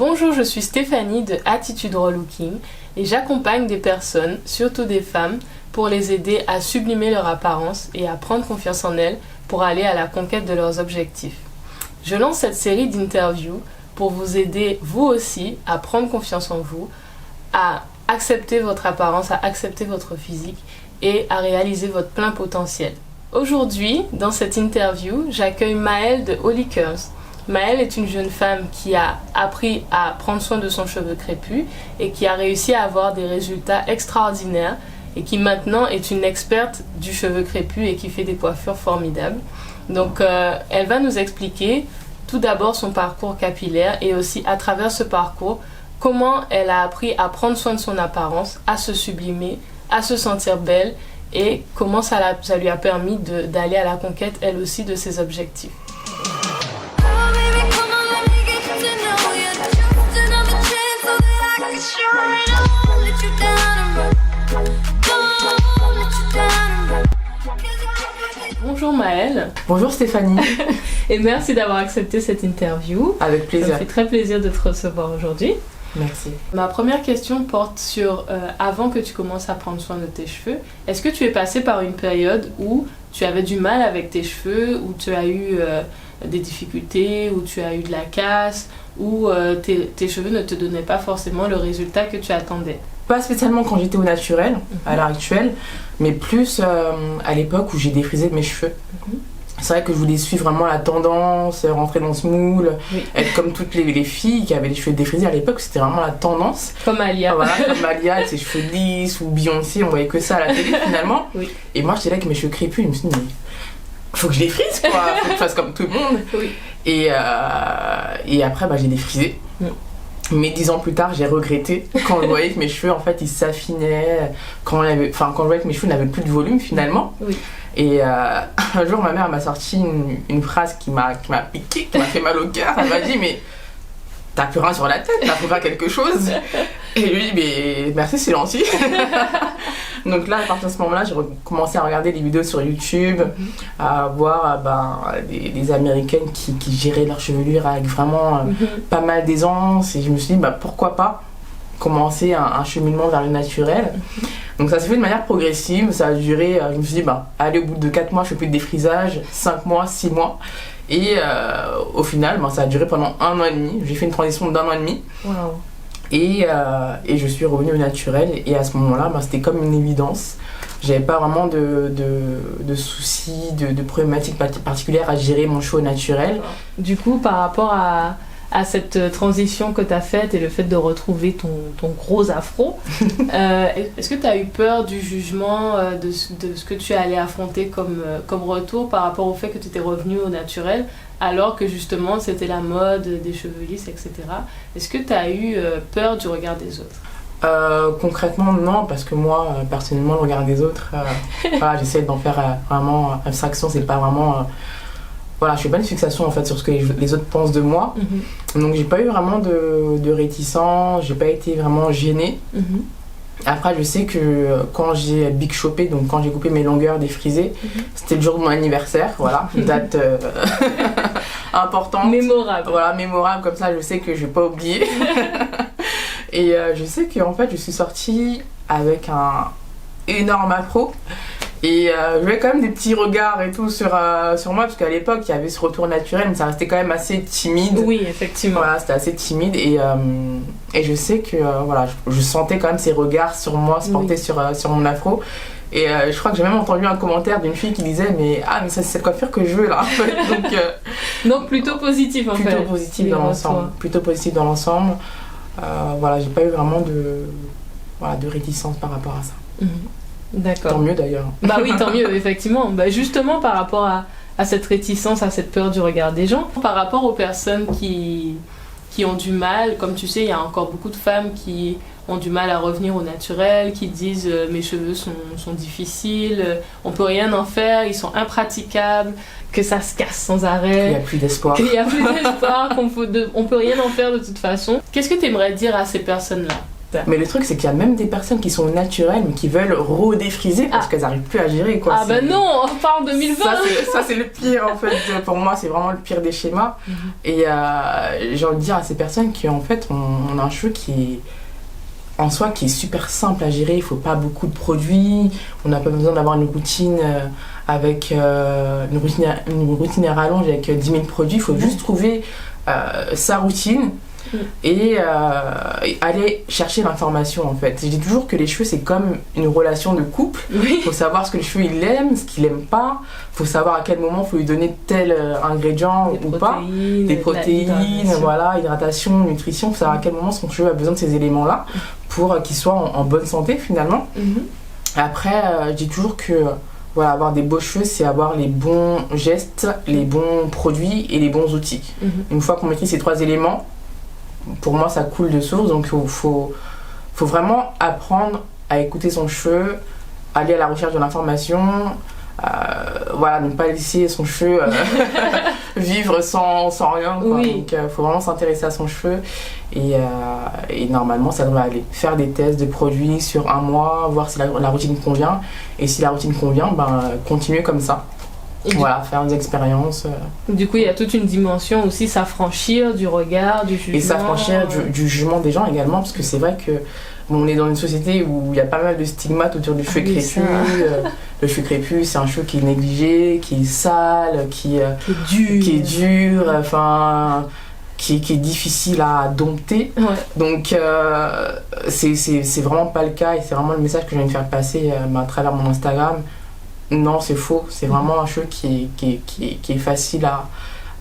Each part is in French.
Bonjour, je suis Stéphanie de Attitude Relooking et j'accompagne des personnes, surtout des femmes, pour les aider à sublimer leur apparence et à prendre confiance en elles pour aller à la conquête de leurs objectifs. Je lance cette série d'interviews pour vous aider, vous aussi, à prendre confiance en vous, à accepter votre apparence, à accepter votre physique et à réaliser votre plein potentiel. Aujourd'hui, dans cette interview, j'accueille Maëlle de Holy Curls. Maëlle est une jeune femme qui a appris à prendre soin de son cheveu crépus et qui a réussi à avoir des résultats extraordinaires et qui maintenant est une experte du cheveu crépus et qui fait des coiffures formidables. Donc elle va nous expliquer tout d'abord son parcours capillaire et aussi à travers ce parcours comment elle a appris à prendre soin de son apparence, à se sublimer, à se sentir belle et comment ça lui a permis d'aller à la conquête elle aussi de ses objectifs. Bonjour Maëlle. Bonjour Stéphanie. Et merci d'avoir accepté cette interview. Avec plaisir. Ça me fait très plaisir de te recevoir aujourd'hui. Merci. Ma première question porte sur avant que tu commences à prendre soin de tes cheveux, est-ce que tu es passée par une période où tu avais du mal avec tes cheveux, où tu as eu des difficultés, où tu as eu de la casse, où tes cheveux ne te donnaient pas forcément le résultat que tu attendais? Pas spécialement quand j'étais au naturel, à l'heure actuelle, mais plus à l'époque où j'ai défrisé mes cheveux. C'est vrai que je voulais suivre vraiment la tendance, rentrer dans ce moule, être comme toutes les filles qui avaient les cheveux défrisés à l'époque, c'était vraiment la tendance. Comme Alia. Voilà, comme Alia avec ses cheveux lisses ou Beyoncé, on voyait que ça à la télé finalement. Oui. Et moi j'étais là avec mes cheveux crépus, je me suis dit, mais faut que je les frise quoi, faut que je fasse comme tout le monde. Oui. Et après j'ai défrisé. Mais 10 ans plus tard, j'ai regretté quand je voyais que mes cheveux, en fait, ils s'affinaient, quand je voyais que mes cheveux n'avaient plus de volume, finalement. Oui. Et un jour, ma mère m'a sorti une phrase qui m'a piqué, qui m'a fait mal au cœur. Elle m'a dit, mais t'as plus rien sur la tête, t'as plus rien quelque chose. Et lui, mais merci, c'est gentil. Donc là, à partir de ce moment-là, j'ai commencé à regarder des vidéos sur YouTube, à voir des Américaines qui géraient leur chevelure avec vraiment pas mal d'aisance. Et je me suis dit, pourquoi pas commencer un cheminement vers le naturel. Donc ça s'est fait de manière progressive, ça a duré, je me suis dit, allez, au bout de 4 mois, je fais plus de défrisage, 5 mois, 6 mois. Et au final, ça a duré pendant 1 an et demi. J'ai fait une transition d'1 an et demi. Wow. Et je suis revenue au naturel. Et à ce moment-là, c'était comme une évidence. J'avais pas vraiment de soucis, de problématiques particulières à gérer mon cheveu naturel. Du coup, par rapport à cette transition que tu as faite et le fait de retrouver ton gros afro, est-ce que tu as eu peur du jugement, de ce que tu allais affronter comme retour par rapport au fait que tu étais revenue au naturel alors que justement c'était la mode des cheveux lisses, etc. Est-ce que tu as eu peur du regard des autres? Concrètement, non, parce que moi, personnellement, le regard des autres, j'essaie d'en faire vraiment abstraction, c'est pas vraiment... je fais pas une fixation en fait sur ce que les autres pensent de moi. Donc j'ai pas eu vraiment de réticence, j'ai pas été vraiment gênée. Après je sais que quand j'ai big shoppé, donc quand j'ai coupé mes longueurs défrisées, c'était le jour de mon anniversaire, une date importante. Mémorable. Mémorable, comme ça je sais que je vais pas oublier. Et je sais qu'en fait je suis sortie avec un énorme afro. Et j'avais quand même des petits regards et tout sur moi, parce qu'à l'époque, il y avait ce retour naturel, mais ça restait quand même assez timide. Oui, effectivement. C'était assez timide. Et je sais que je sentais quand même ces regards sur moi se porter sur mon afro. Et je crois que j'ai même entendu un commentaire d'une fille qui disait mais c'est cette coiffure que je veux là. Donc plutôt positif en fait. Plutôt positif dans l'ensemble. Plutôt positif dans l'ensemble. J'ai pas eu vraiment de réticence par rapport à ça. D'accord. Tant mieux d'ailleurs. Oui, tant mieux, effectivement. Justement, par rapport à cette réticence, à cette peur du regard des gens, par rapport aux personnes qui ont du mal, comme tu sais, il y a encore beaucoup de femmes qui ont du mal à revenir au naturel, qui disent mes cheveux sont difficiles, on peut rien en faire, ils sont impraticables, que ça se casse sans arrêt. Qu'il n'y a plus d'espoir. On peut rien en faire de toute façon. Qu'est-ce que tu aimerais dire à ces personnes-là? Mais le truc, c'est qu'il y a même des personnes qui sont naturelles, mais qui veulent redéfriser parce qu'elles n'arrivent plus à gérer, quoi. Ah ben non, on part en 2020. Ça, c'est le pire, en fait. Pour moi, c'est vraiment le pire des schémas. Et j'ai envie de dire à ces personnes qui, en fait, on a un cheveu en soi, qui est super simple à gérer. Il faut pas beaucoup de produits. On n'a pas besoin d'avoir une routine avec une routine à rallonge avec 10 000 produits. Il faut juste trouver sa routine et aller chercher l'information, en fait. Je dis toujours que les cheveux, c'est comme une relation de couple. Il faut savoir ce que le cheveu il aime, ce qu'il aime pas. Il faut savoir à quel moment il faut lui donner tel ingrédient ou pas. Des protéines, voilà, hydratation, nutrition. Il faut savoir à quel moment son cheveu a besoin de ces éléments-là pour qu'il soit en bonne santé, finalement. Après, je dis toujours que voilà, avoir des beaux cheveux, c'est avoir les bons gestes, les bons produits et les bons outils. Une fois qu'on maîtrise ces 3 éléments, pour moi, ça coule de source. Donc, il faut vraiment apprendre à écouter son cheveu, aller à la recherche de l'information, voilà, ne pas laisser son cheveu vivre sans rien, quoi. Donc, il faut vraiment s'intéresser à son cheveu et normalement, ça devrait aller. Faire des tests de produits sur 1 mois, voir si la routine convient. Et si la routine convient, continuer comme ça. Voilà, faire des expériences. Du coup, il y a toute une dimension aussi, s'affranchir du regard, du jugement. Et s'affranchir du jugement des gens également, parce que c'est vrai que on est dans une société où il y a pas mal de stigmates autour du cheveu crépus. Le cheveu crépus, c'est un cheveu qui est négligé, qui est sale, qui est dur, enfin, qui est difficile à dompter. Donc, c'est vraiment pas le cas, et c'est vraiment le message que je viens de faire passer à travers mon Instagram. Non, c'est faux. C'est vraiment un cheveu qui est facile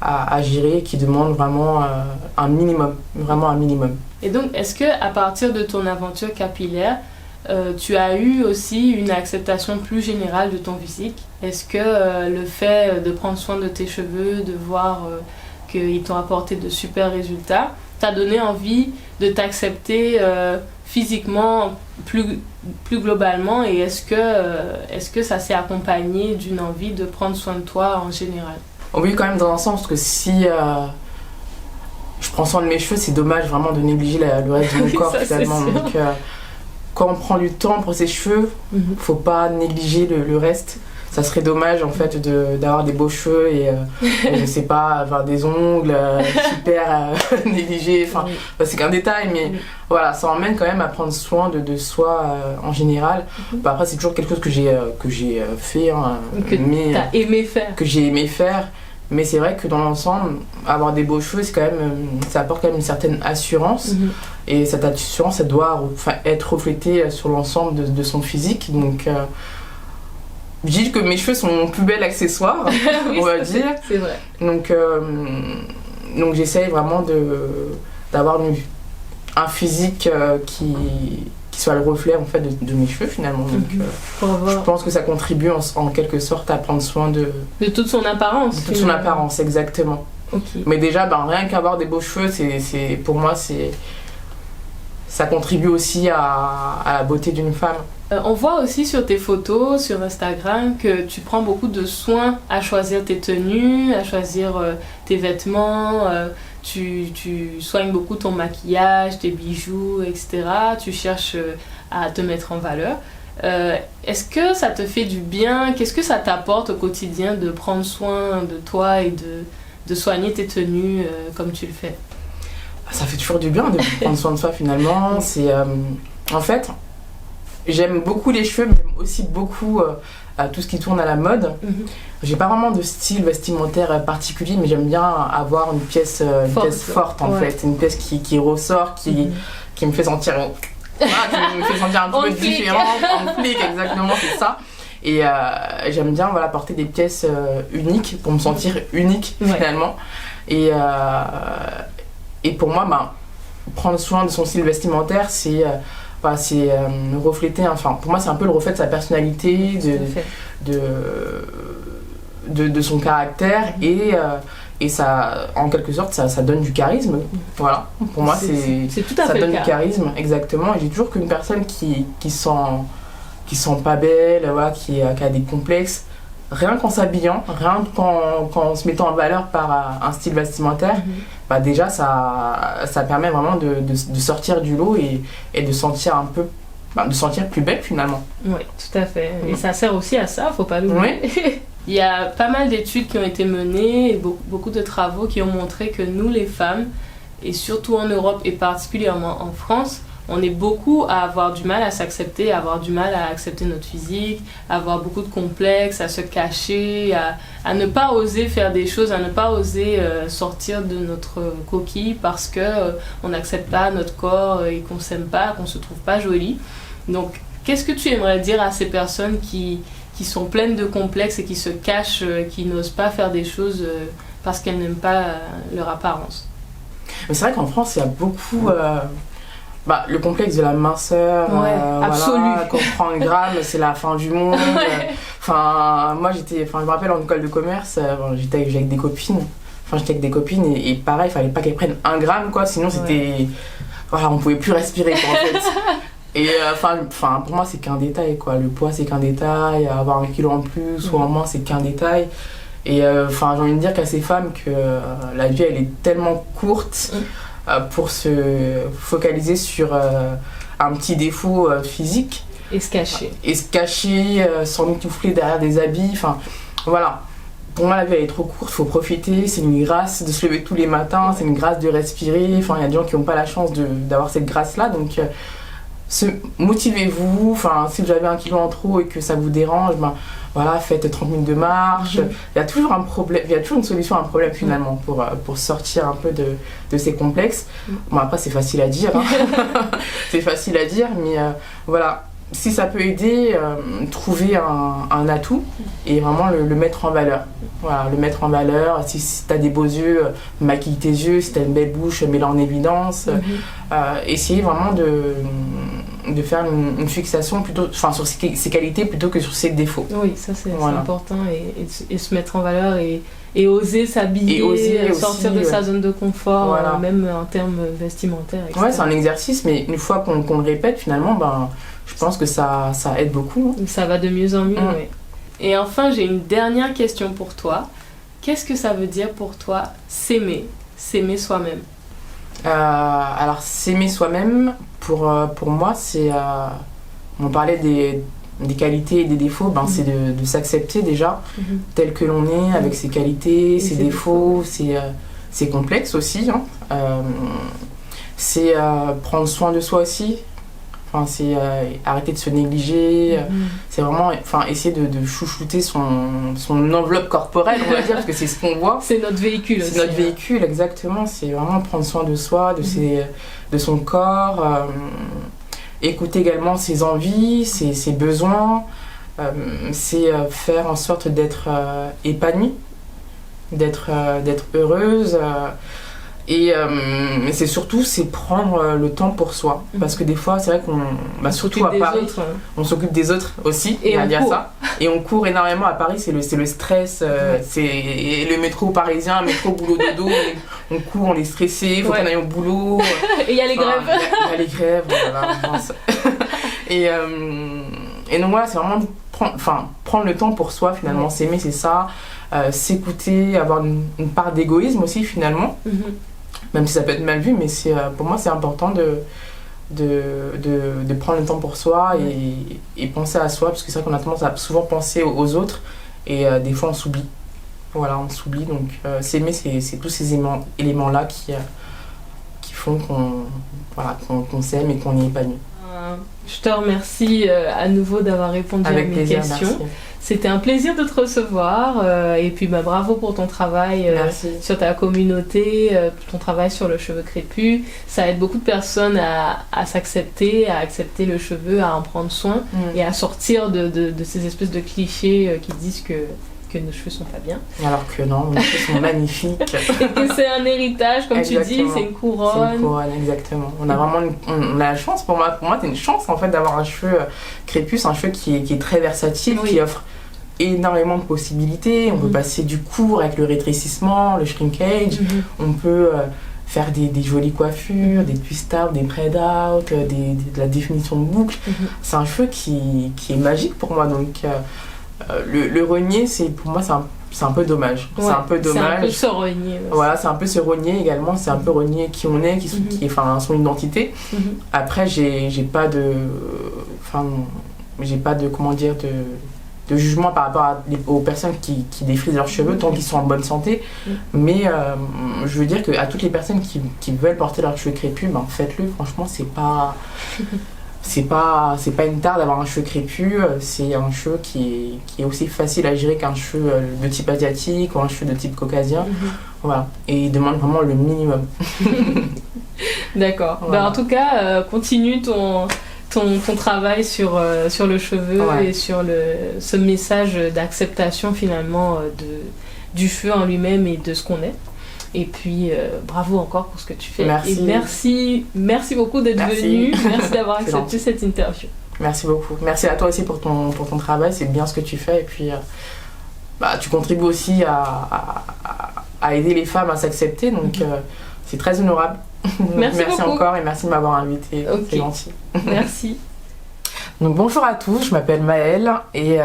à gérer, qui demande vraiment un minimum. Vraiment un minimum. Et donc, est-ce qu'à partir de ton aventure capillaire, tu as eu aussi une acceptation plus générale de ton physique? Est-ce que le fait de prendre soin de tes cheveux, de voir qu'ils t'ont apporté de super résultats, t'a donné envie de t'accepter physiquement plus globalement, et est-ce que ça s'est accompagné d'une envie de prendre soin de toi en général? Oui, quand même, dans un sens, parce que si je prends soin de mes cheveux, c'est dommage vraiment de négliger le reste de mon corps, finalement. Donc, quand on prend du temps pour ses cheveux, faut pas négliger le reste. Ça serait dommage, en fait, d'avoir des beaux cheveux et je sais pas, avoir des ongles super négligés. Enfin, c'est qu'un détail, mais voilà, ça emmène quand même à prendre soin de soi en général. Après, c'est toujours quelque chose que j'ai fait. T'as aimé faire. Que j'ai aimé faire. Mais c'est vrai que dans l'ensemble, avoir des beaux cheveux, c'est quand même, ça apporte quand même une certaine assurance. Et cette assurance, elle doit être reflétée sur l'ensemble de son physique. Donc, je dis que mes cheveux sont mon plus bel accessoire, on va dire. C'est vrai. Donc j'essaye vraiment d'avoir un physique qui soit le reflet, en fait, de mes cheveux, finalement. Donc je pense que ça contribue en quelque sorte à prendre soin de toute son apparence. De toute son apparence, exactement. Mais déjà, rien qu'avoir des beaux cheveux, pour moi, ça contribue aussi à la beauté d'une femme. On voit aussi sur tes photos, sur Instagram, que tu prends beaucoup de soin à choisir tes tenues, à choisir tes vêtements, tu soignes beaucoup ton maquillage, tes bijoux, etc. Tu cherches à te mettre en valeur. Est-ce que ça te fait du bien? Qu'est-ce que ça t'apporte au quotidien de prendre soin de toi et de soigner tes tenues comme tu le fais? Ça fait toujours du bien de prendre soin de soi, finalement. C'est, en fait, j'aime beaucoup les cheveux, mais j'aime aussi beaucoup tout ce qui tourne à la mode. J'ai pas vraiment de style vestimentaire particulier, mais j'aime bien avoir une pièce forte, en fait. Une pièce qui ressort, qui me fait sentir... qui me fait sentir un petit peu différente, en flic, exactement, c'est ça. Et j'aime bien porter des pièces uniques pour me sentir unique, finalement. Et pour moi, prendre soin de son style vestimentaire, c'est refléter, pour moi, c'est un peu le reflet de sa personnalité, de son caractère, et ça, en quelque sorte, ça donne du charisme. Voilà, pour moi, c'est tout à ça fait donne du charisme, exactement. Et j'ai toujours qu'une personne qui sent pas belle, qui a des complexes, rien qu'en s'habillant, rien qu'en se mettant en valeur par un style vestimentaire, bah déjà ça permet vraiment de sortir du lot et de sentir un peu, de sentir plus belle finalement. Oui, tout à fait. Et ça sert aussi à ça, faut pas l'oublier. Oui. Il y a pas mal d'études qui ont été menées et beaucoup de travaux qui ont montré que nous les femmes, et surtout en Europe et particulièrement en France, on est beaucoup à avoir du mal à s'accepter, à avoir du mal à accepter notre physique, à avoir beaucoup de complexes, à se cacher, à ne pas oser faire des choses, à ne pas oser sortir de notre coquille parce qu'on n'accepte pas notre corps et qu'on s'aime pas, qu'on se trouve pas jolie. Donc, qu'est-ce que tu aimerais dire à ces personnes qui sont pleines de complexes et qui se cachent, qui n'osent pas faire des choses parce qu'elles n'aiment pas leur apparence? Mais c'est vrai qu'en France, il y a beaucoup... le complexe de la minceur, absolu. Voilà, quand on prend un gramme, c'est la fin du monde. Enfin, moi, je me rappelle en école de commerce, j'étais avec des copines. J'étais avec des copines et pareil, il fallait pas qu'elles prennent un gramme, quoi, sinon c'était... Voilà, on pouvait plus respirer, quoi, en fait. Et pour moi, c'est qu'un détail, quoi. Le poids, c'est qu'un détail. Avoir 1 kilo en plus ou en moins, c'est qu'un détail. Et j'ai envie de dire qu'à ces femmes que la vie, elle est tellement courte pour se focaliser sur un petit défaut physique. Et se cacher. S'emmitoufler derrière des habits. Enfin, voilà. Pour moi, la vie, elle est trop courte, il faut profiter. C'est une grâce de se lever tous les matins, c'est une grâce de respirer. Enfin, il y a des gens qui n'ont pas la chance d'avoir cette grâce-là. Donc, motivez-vous. Enfin, si vous avez 1 kilo en trop et que ça vous dérange, faites 30 minutes de marche. Il y a toujours un problème, il y a toujours une solution à un problème finalement pour sortir un peu de ces complexes. Bon, après, c'est facile à dire. C'est facile à dire, mais voilà. Si ça peut aider, trouver un atout et vraiment le mettre en valeur. Voilà, le mettre en valeur. Si tu as des beaux yeux, maquille tes yeux. Si tu as une belle bouche, mets-la en évidence. Essayer vraiment de faire une fixation sur ses qualités plutôt que sur ses défauts. Oui, ça c'est important et se mettre en valeur et oser s'habiller, sortir de sa zone de confort, même en termes vestimentaires, etc. Ouais, c'est un exercice, mais une fois qu'on le répète, finalement, je pense que ça aide beaucoup. Ça va de mieux en mieux, oui. Et enfin, j'ai une dernière question pour toi. Qu'est-ce que ça veut dire pour toi s'aimer soi-même? Alors, s'aimer soi-même, pour moi, c'est... on parlait des qualités et des défauts, c'est de s'accepter déjà, tel que l'on est, avec ses qualités, ses défauts, ses complexes aussi. C'est prendre soin de soi aussi. C'est arrêter de se négliger, c'est vraiment essayer de chouchouter son enveloppe corporelle, on va dire, parce que c'est ce qu'on voit. C'est notre véhicule aussi. C'est notre véhicule, exactement. C'est vraiment prendre soin de soi, de son corps, écouter également ses envies, ses besoins, c'est faire en sorte d'être épanouie, d'être heureuse. Et c'est surtout prendre le temps pour soi, parce que des fois c'est vrai qu'on surtout à Paris on s'occupe des autres aussi, et il y a ça, et on court énormément à Paris, c'est le stress, c'est le métro parisien, métro boulot dodo, on court, on est stressé, il faut qu'on aille au boulot et il y a les grèves, il y a les grèves, voilà. Et donc voilà, c'est vraiment prendre le temps pour soi finalement, s'aimer, c'est ça, s'écouter, avoir une part d'égoïsme aussi finalement. Même si ça peut être mal vu, mais pour moi c'est important de prendre le temps pour soi et penser à soi, parce que c'est vrai qu'on a tendance à souvent penser aux autres et des fois on s'oublie. Voilà, on s'oublie, donc s'aimer, c'est tous ces éléments-là qui font qu'on s'aime et qu'on est épanoui. Je te remercie à nouveau d'avoir répondu à mes questions. Merci. C'était un plaisir de te recevoir et puis bravo pour ton travail sur ta communauté, ton travail sur le cheveu crépus. Ça aide beaucoup de personnes à s'accepter, à accepter le cheveu, à en prendre soin et à sortir de ces espèces de clichés qui disent que nos cheveux sont pas bien. Alors que non, nos cheveux sont magnifiques. Et que c'est un héritage, comme tu dis, c'est une couronne. C'est une couronne, exactement. On a vraiment on a la chance, pour moi c'est une chance en fait d'avoir un cheveu crépus, un cheveu qui est très versatile, qui offre énormément de possibilités. On peut passer du court avec le rétrécissement, le shrinkage, on peut faire des jolies coiffures, des twist-out, des braid-out, de la définition de boucle. C'est un cheveu qui est magique pour moi, donc Le renier, pour moi, c'est un peu dommage. Ouais, c'est un peu dommage. C'est un peu se renier. Ouais. Voilà, c'est un peu se renier également. C'est un peu renier qui on est, son identité. Après, j'ai pas de... j'ai pas de... Comment dire... de jugement par rapport aux personnes qui défrisent leurs cheveux tant qu'ils sont en bonne santé. Mais je veux dire qu'à toutes les personnes qui veulent porter leurs cheveux crépus, faites-le. Franchement, c'est pas une tare d'avoir un cheveu crépus. C'est un cheveu qui est aussi facile à gérer qu'un cheveu de type asiatique ou un cheveu de type caucasien. Voilà. Et il demande vraiment le minimum. D'accord. Voilà. En tout cas, continue ton travail sur le cheveu et sur ce message d'acceptation finalement du cheveu en lui-même et de ce qu'on est. Et puis bravo encore pour ce que tu fais. Merci. Et merci beaucoup d'être venu. Merci d'avoir accepté cette interview. Merci beaucoup. Merci à toi aussi pour ton travail. C'est bien ce que tu fais. Et puis tu contribues aussi à aider les femmes à s'accepter. Donc c'est très honorable. Merci encore et merci de m'avoir invitée. Okay. C'est gentil. Merci. Donc bonjour à tous, je m'appelle Maëlle et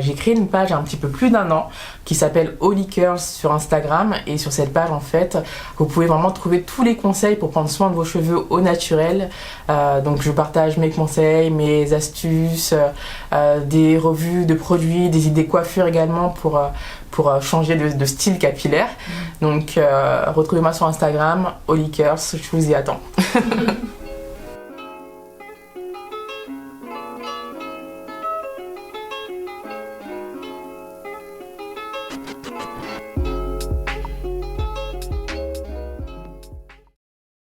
j'ai créé une page il y a un petit peu plus d'1 an qui s'appelle Holy Curls sur Instagram. Et sur cette page en fait, vous pouvez vraiment trouver tous les conseils pour prendre soin de vos cheveux au naturel. Donc je partage mes conseils, mes astuces, des revues de produits, des idées coiffures également pour changer de style capillaire. Donc retrouvez-moi sur Instagram, Holy Curls, je vous y attends.